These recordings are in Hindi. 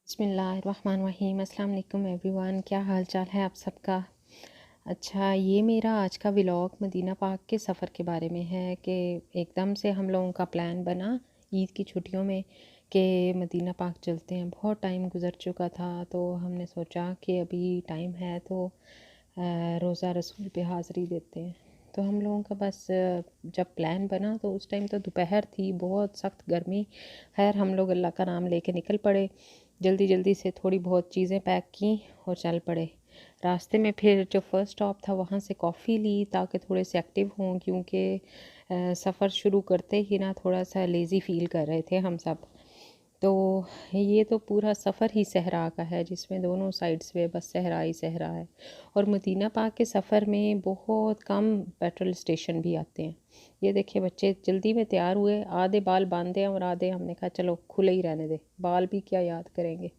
बिस्मिल्लाहिर्रहमानिर्रहीम। अस्सलाम वालेकुम एवरीवन, क्या हाल चाल है आप सबका। अच्छा, ये मेरा आज का व्लॉग मदीना पाक के सफ़र के बारे में है कि एकदम से हम लोगों का प्लान बना ईद की छुट्टियों में कि मदीना पाक चलते हैं। बहुत टाइम गुज़र चुका था तो हमने सोचा कि अभी टाइम है तो रोज़ा रसूल पे हाज़री देते हैं। तो हम लोगों का बस जब प्लान बना तो उस टाइम तो दोपहर थी, बहुत सख्त गर्मी। खैर हम लोग अल्लाह का नाम लेके निकल पड़े, जल्दी जल्दी से थोड़ी बहुत चीज़ें पैक की और चल पड़े। रास्ते में फिर जो फ़र्स्ट स्टॉप था वहाँ से कॉफ़ी ली ताकि थोड़े से एक्टिव हों, क्योंकि सफ़र शुरू करते ही ना थोड़ा सा लेज़ी फ़ील कर रहे थे हम सब। तो ये तो पूरा सफ़र ही सहरा का है जिसमें दोनों साइड्स पे बस सहरा ही सहरा है। और मदीना पाक के सफ़र में बहुत कम पेट्रोल स्टेशन भी आते हैं। ये देखिए बच्चे जल्दी में तैयार हुए, आधे बाल बांधे और आधे हमने कहा चलो खुले ही रहने दे, बाल भी क्या याद करेंगे।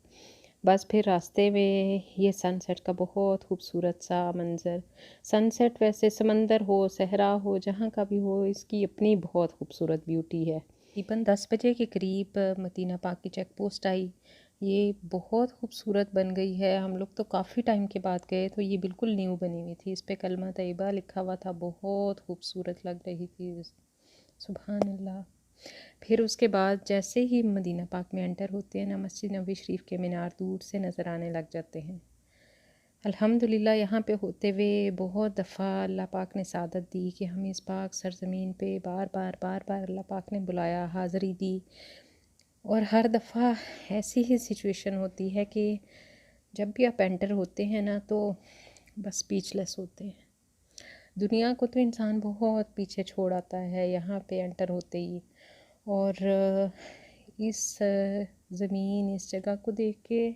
बस फिर रास्ते में ये सनसेट का बहुत खूबसूरत सा मंज़र। सनसेट वैसे समंदर हो, सहरा हो, जहाँ का भी हो, इसकी अपनी बहुत खूबसूरत ब्यूटी है। तकरीबन 10 बजे के करीब मदीना पाक की चेक पोस्ट आई। ये बहुत खूबसूरत बन गई है। हम लोग तो काफ़ी टाइम के बाद गए तो ये बिल्कुल न्यू बनी हुई थी। इस पे कलमा तैयबा लिखा हुआ था, बहुत खूबसूरत लग रही थी। सुभान अल्लाह। फिर उसके बाद जैसे ही मदीना पाक में एंटर होते हैं ना, मस्जिद नबी शरीफ के मीनार दूर से नज़र आने लग जाते हैं। अल्हम्दुलिल्लाह यहाँ पे होते हुए बहुत दफ़ा अल्लाह पाक ने सादत दी कि हम इस पाक सरज़मीन पे बार बार अल्लाह पाक ने बुलाया, हाज़िरी दी। और हर दफ़ा ऐसी ही सिचुएशन होती है कि जब भी आप एंटर होते हैं ना तो बस स्पीचलेस होते हैं। दुनिया को तो इंसान बहुत पीछे छोड़ आता है यहाँ पे एंटर होते ही। और इस ज़मीन, इस जगह को देख के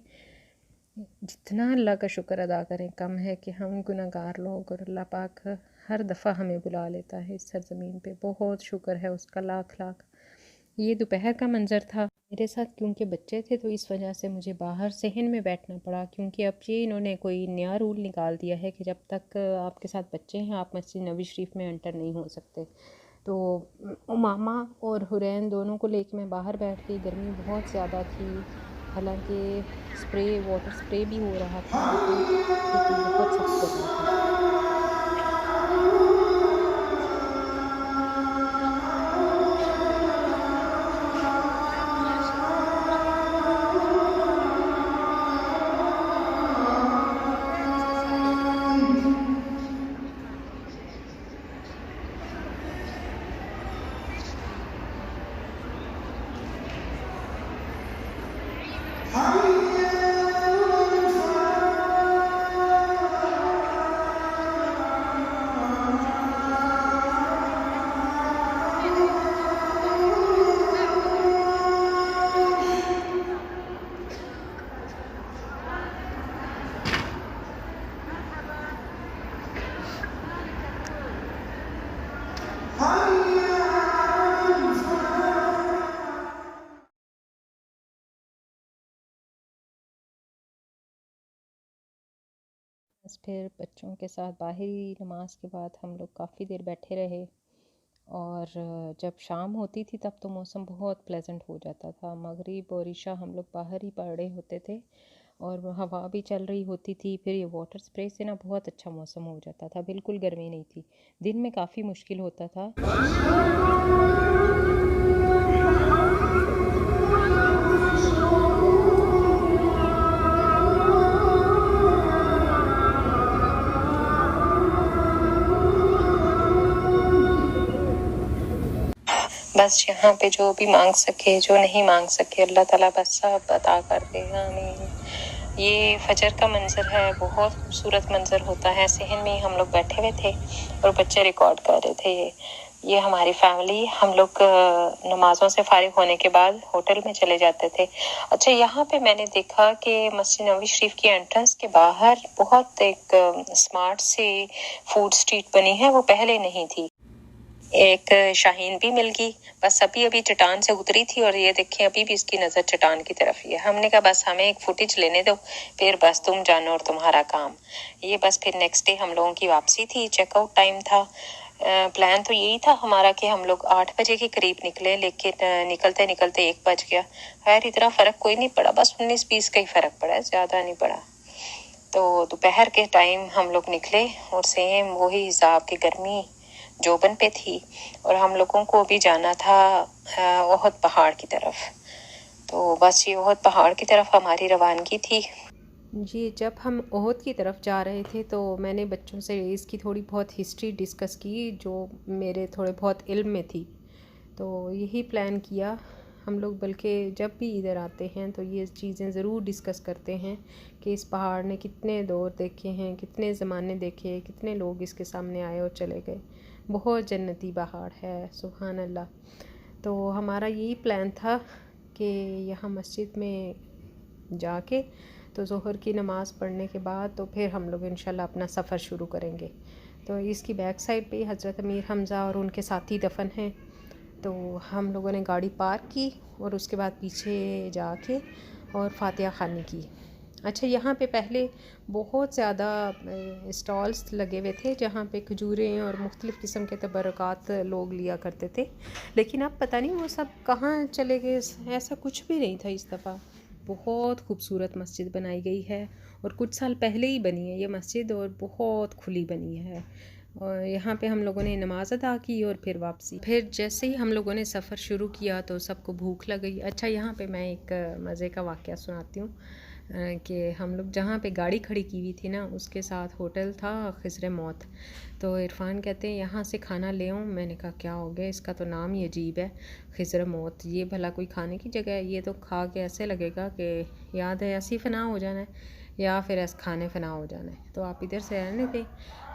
जितना अल्लाह का शुक्र अदा करें कम है कि हम गुनहगार लोग, और अल्लाह पाक हर दफ़ा हमें बुला लेता है इस सरज़मीन पे। बहुत शुक्र है उसका, लाख लाख। ये दोपहर का मंज़र था मेरे साथ, क्योंकि बच्चे थे तो इस वजह से मुझे बाहर सहन में बैठना पड़ा, क्योंकि अब ये इन्होंने कोई नया रूल निकाल दिया है कि जब तक आपके साथ बच्चे हैं आप मस्जिद नबी शरीफ में एंटर नहीं हो सकते। तो उमामा और हुरैन दोनों को लेके मैं बाहर बैठ गई। गर्मी बहुत ज़्यादा थी, हालांकि वाटर स्प्रे भी हो रहा था लेकिन फिर भी बहुत सख्त गर्मी थी। बस फिर बच्चों के साथ बाहरी नमाज के बाद हम लोग काफ़ी देर बैठे रहे। और जब शाम होती थी तब तो मौसम बहुत प्लेजेंट हो जाता था। मगरिब और इशा हम लोग बाहर ही पड़े होते थे और हवा भी चल रही होती थी। फिर ये वाटर स्प्रे से ना बहुत अच्छा मौसम हो जाता था, बिल्कुल गर्मी नहीं थी। दिन में काफ़ी मुश्किल होता था। बस यहाँ पे जो भी मांग सके, जो नहीं मांग सके, अल्लाह ताला बस सब अता कर देगा, आमीन। ये फजर का मंजर है, बहुत खूबसूरत मंजर होता है। सहन में हम लोग बैठे हुए थे और बच्चे रिकॉर्ड कर रहे थे। ये हमारी फैमिली, हम लोग नमाज़ों से फारिग होने के बाद होटल में चले जाते थे। अच्छा, यहाँ पे मैंने देखा कि मस्जिद नबी शरीफ की एंट्रेंस के बाहर बहुत एक स्मार्ट सी फूड स्ट्रीट बनी है, वो पहले नहीं थी। एक शाहीन भी मिल गई, बस अभी अभी चट्टान से उतरी थी और ये देखें अभी भी इसकी नज़र चट्टान की तरफ ही है। हमने कहा बस हमें एक फुटेज लेने दो, फिर बस तुम जानो और तुम्हारा काम। ये बस फिर नेक्स्ट डे हम लोगों की वापसी थी, चेकआउट टाइम था। प्लान तो यही था हमारा कि हम लोग 8 बजे के करीब निकले, लेकिन निकलते निकलते 1 बज गया। खैर इतना फ़र्क कोई नहीं पड़ा, बस 19-20 का ही फ़र्क पड़ा है, ज़्यादा नहीं पड़ा। तो दोपहर के टाइम हम लोग निकले और सेम वही हिसाब की गर्मी जोबन पे थी, और हम लोगों को भी जाना था ओहद पहाड़ की तरफ। तो बस ये ओहद पहाड़ की तरफ हमारी रवानगी थी जी। जब हम ओहद की तरफ जा रहे थे तो मैंने बच्चों से इसकी थोड़ी बहुत हिस्ट्री डिस्कस की, जो मेरे थोड़े बहुत इल्म में थी। तो यही प्लान किया हम लोग, बल्कि जब भी इधर आते हैं तो ये चीज़ें ज़रूर डिस्कस करते हैं कि इस पहाड़ ने कितने दौर देखे हैं, कितने ज़माने देखे, कितने लोग इसके सामने आए और चले गए। बहुत जन्नती पहाड़ है, सुभान अल्लाह। तो हमारा यही प्लान था कि यहाँ मस्जिद में जाके तो ज़ोहर की नमाज़ पढ़ने के बाद तो फिर हम लोग इंशाल्लाह अपना सफ़र शुरू करेंगे। तो इसकी बैक साइड पे हज़रत अमीर हमज़ा और उनके साथी दफन हैं। तो हम लोगों ने गाड़ी पार्क की और उसके बाद पीछे जाके और फातिहा खानी की। अच्छा, यहाँ पे पहले बहुत ज़्यादा स्टॉल्स लगे हुए थे जहाँ पे खजूरें और मुख्तलिफ़ किस्म के तबरक़ात लोग लिया करते थे, लेकिन अब पता नहीं वो सब कहाँ चले गए। ऐसा कुछ भी नहीं था इस दफ़ा। बहुत खूबसूरत मस्जिद बनाई गई है और कुछ साल पहले ही बनी है ये मस्जिद, और बहुत खुली बनी है। और यहाँ पे हम लोगों ने नमाज़ अदा की और फिर वापसी। फिर जैसे ही हम लोगों ने सफ़र शुरू किया तो सबको भूख लग गई। अच्छा, यहाँ पे मैं एक मज़े का वाक़या सुनाती हूँ कि हम लोग जहाँ पे गाड़ी खड़ी की हुई थी ना, उसके साथ होटल था खिज़र मौत। तो इरफान कहते हैं यहाँ से खाना ले आऊँ। मैंने कहा क्या हो गया, इसका तो नाम ही अजीब है, खिज़र मौत, ये भला कोई खाने की जगह है? ये तो खा के ऐसे लगेगा कि याद है ऐसी फ़ना हो जाना है या फिर ऐसे खाने फ़ना हो जाना है। तो आप इधर से रहने थे,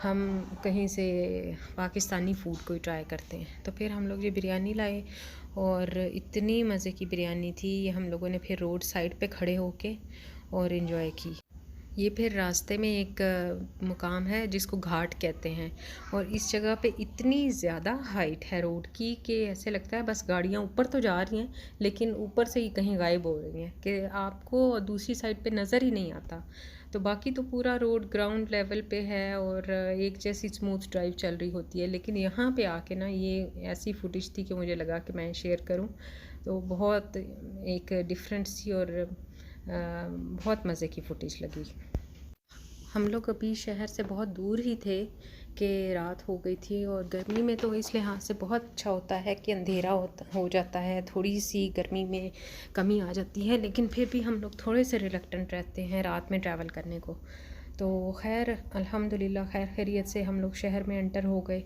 हम कहीं से पाकिस्तानी फ़ूड कोई ट्राई करते हैं। तो फिर हम लोग ये बिरयानी लाए और इतनी मज़े की बिरयानी थी। ये हम लोगों ने फिर रोड साइड पे खड़े होके और इन्जॉय की। ये फिर रास्ते में एक मुकाम है जिसको घाट कहते हैं, और इस जगह पे इतनी ज़्यादा हाइट है रोड की कि ऐसे लगता है बस गाड़ियाँ ऊपर तो जा रही हैं लेकिन ऊपर से ही कहीं गायब हो रही हैं कि आपको दूसरी साइड पे नज़र ही नहीं आता। तो बाकी तो पूरा रोड ग्राउंड लेवल पे है और एक जैसी स्मूथ ड्राइव चल रही होती है, लेकिन यहाँ पे आके ना ये ऐसी फुटेज थी कि मुझे लगा कि मैं शेयर करूँ। तो बहुत एक डिफरेंट सी और बहुत मज़े की फुटेज लगी। हम लोग अभी शहर से बहुत दूर ही थे कि रात हो गई थी, और गर्मी में तो इस लिहाज से बहुत अच्छा होता है कि अंधेरा हो जाता है, थोड़ी सी गर्मी में कमी आ जाती है, लेकिन फिर भी हम लोग थोड़े से रिलक्टेंट रहते हैं रात में ट्रैवल करने को। तो खैर अल्हम्दुलिल्लाह खैर खैरियत से हम लोग शहर में एंटर हो गए,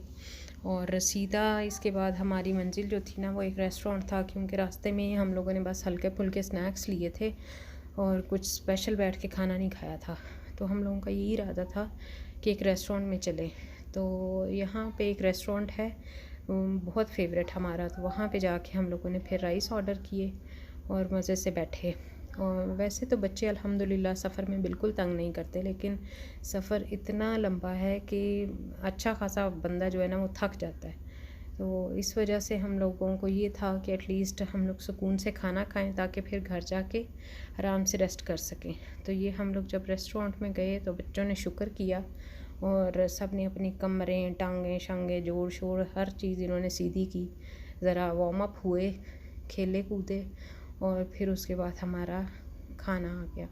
और सीधा इसके बाद हमारी मंजिल जो थी ना वो एक रेस्टोरेंट था, क्योंकि रास्ते में हम लोगों ने बस हल्के फुल्के स्नैक्स लिए थे और कुछ स्पेशल बैठ के खाना नहीं खाया था। तो हम लोगों का यही इरादा था कि एक रेस्टोरेंट में चले। तो यहाँ पे एक रेस्टोरेंट है बहुत फेवरेट हमारा, तो वहाँ पे जाके हम लोगों ने फिर राइस ऑर्डर किए और मज़े से बैठे। और वैसे तो बच्चे अल्हम्दुलिल्लाह सफ़र में बिल्कुल तंग नहीं करते, लेकिन सफ़र इतना लंबा है कि अच्छा खासा बंदा जो है ना वो थक जाता है। तो इस वजह से हम लोगों को ये था कि एटलीस्ट हम लोग सुकून से खाना खाएं ताकि फिर घर जाके आराम से रेस्ट कर सकें। तो ये हम लोग जब रेस्टोरेंट में गए तो बच्चों ने शुक्र किया और सब ने अपनी कमरें टांगें शांगें जोड़ शोड़ हर चीज़ इन्होंने सीधी की, ज़रा वार्म अप हुए, खेले कूदे, और फिर उसके बाद हमारा खाना आ गया।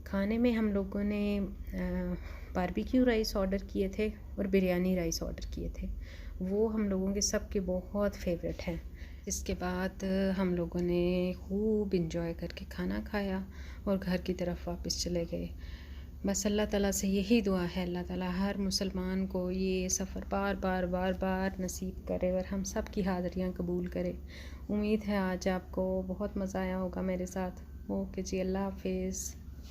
खाने में हम लोगों ने बारबेक्यू राइस ऑर्डर किए थे और बिरयानी राइस ऑर्डर किए थे। वो हम लोगों के सबके बहुत फेवरेट हैं। इसके बाद हम लोगों ने खूब इंजॉय करके खाना खाया और घर की तरफ वापस चले गए। बस अल्लाह ताला से यही दुआ है, अल्लाह ताला हर मुसलमान को ये सफ़र बार बार बार बार नसीब करे और हम सब की हाज़रियाँ कबूल करे। उम्मीद है आज आपको बहुत मज़ा आया होगा मेरे साथ। ओके जी, अल्लाह हाफ़िज़।